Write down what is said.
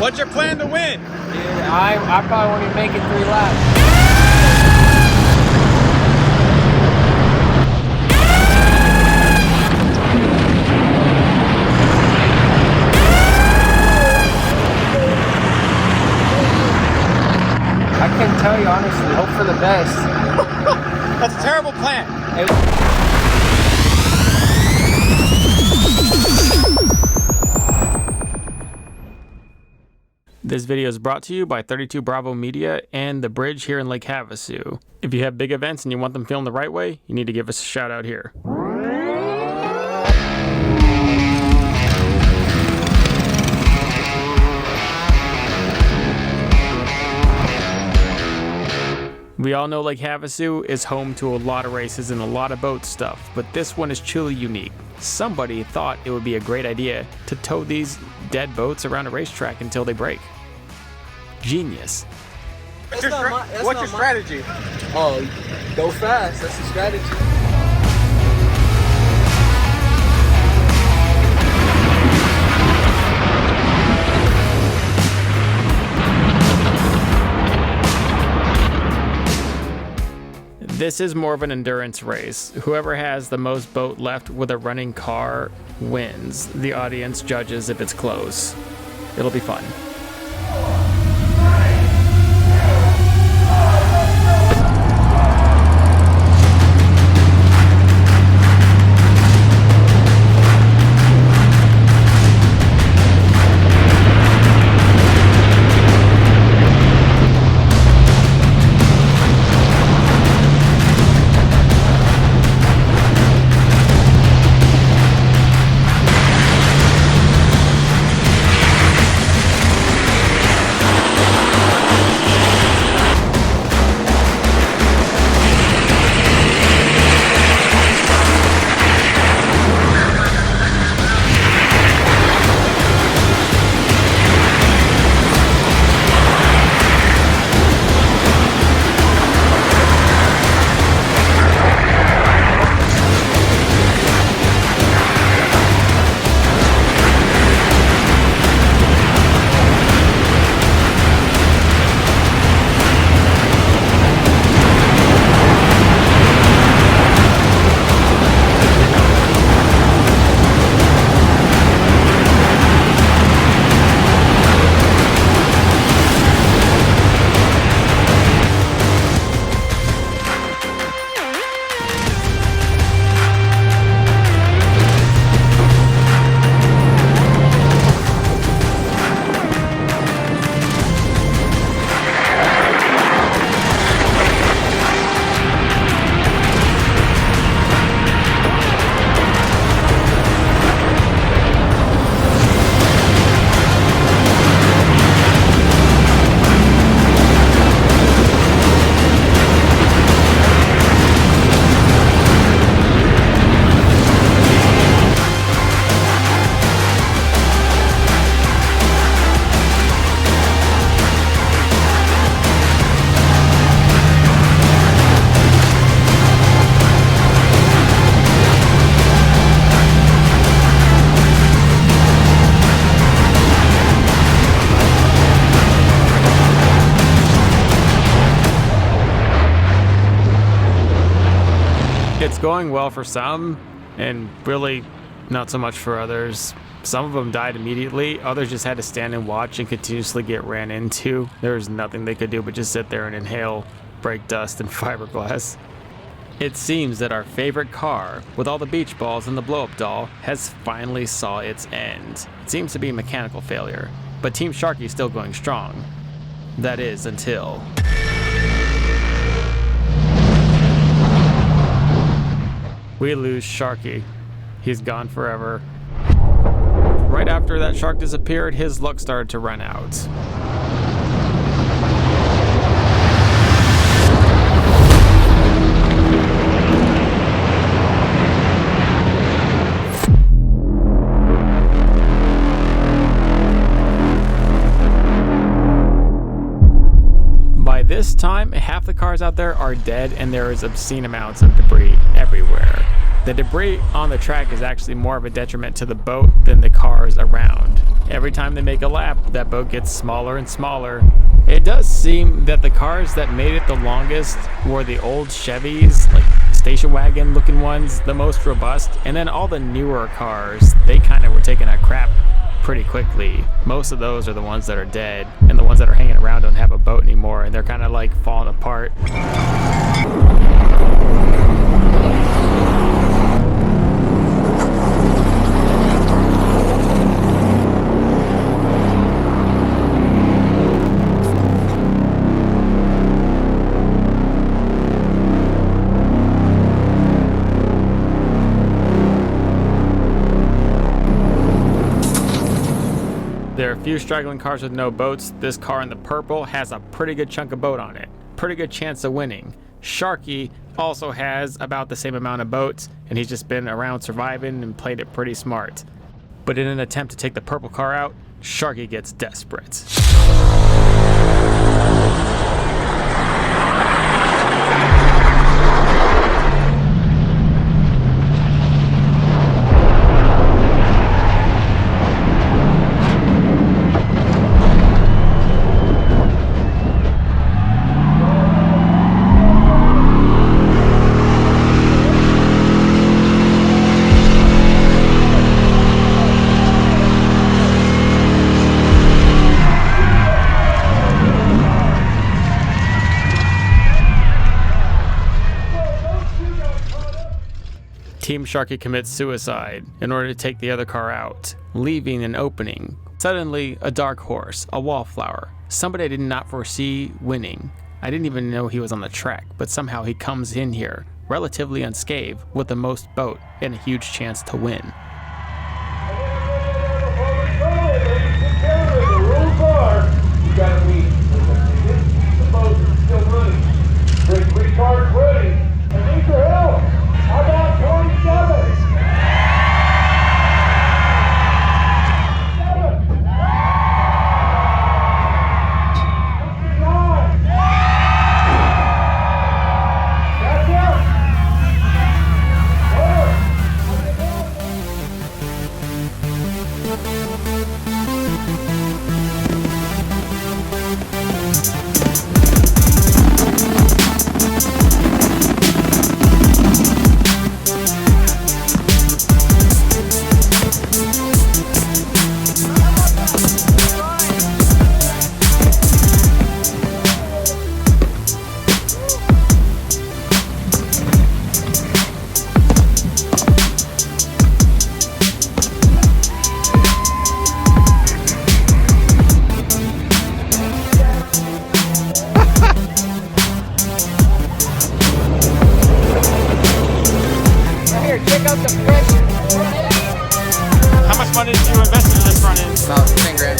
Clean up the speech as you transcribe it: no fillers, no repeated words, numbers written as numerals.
What's your plan to win? Yeah, I probably won't even make it 3 laps. I couldn't tell you honestly. Hope for the best. That's a terrible plan. This video is brought to you by 32 Bravo Media and The Bridge here in Lake Havasu. If you have big events and you want them filmed the right way, you need to give us a shout out here. We all know Lake Havasu is home to a lot of races and a lot of boat stuff, but this one is truly unique. Somebody thought it would be a great idea to tow these dead boats around a racetrack until they break. Genius. What's your strategy? Oh, go fast. That's the strategy. This is more of an endurance race. Whoever has the most boat left with a running car wins. The audience judges if it's close. It'll be fun. It's going well for some, and really not so much for others. Some of them died immediately, others just had to stand and watch and continuously get ran into. There was nothing they could do but just sit there and inhale brake dust and fiberglass. It seems that our favorite car, with all the beach balls and the blow-up doll, has finally saw its end. It seems to be a mechanical failure, but Team Sharky is still going strong. That is, until... we lose Sharky. He's gone forever. Right after that shark disappeared, his luck started to run out. By this time, half the cars out there are dead and there is obscene amounts of debris everywhere. The debris on the track is actually more of a detriment to the boat than the cars around. Every time they make a lap, that boat gets smaller and smaller. It does seem that the cars that made it the longest were the old Chevys, like station wagon looking ones, the most robust, and then all the newer cars, they kind of were taking a crap pretty quickly. Most of those are the ones that are dead, and the ones that are hanging around don't have a boat anymore, and they're kind of like falling apart. There are a few straggling cars with no boats. This car in the purple has a pretty good chunk of boat on it. Pretty good chance of winning. Sharky also has about the same amount of boats, and he's just been around surviving and played it pretty smart. But in an attempt to take the purple car out, Sharky gets desperate. Team Sharky commits suicide in order to take the other car out, leaving an opening. Suddenly, a dark horse, a wallflower, somebody I did not foresee winning. I didn't even know he was on the track, but somehow he comes in here, relatively unscathed, with the most boat and a huge chance to win. The rules are, you gotta be, the boat is still running. There's 3 cars ready. I need your help. I got 27. 69. That's it. How much money did you invest in this front end? About 10 grand.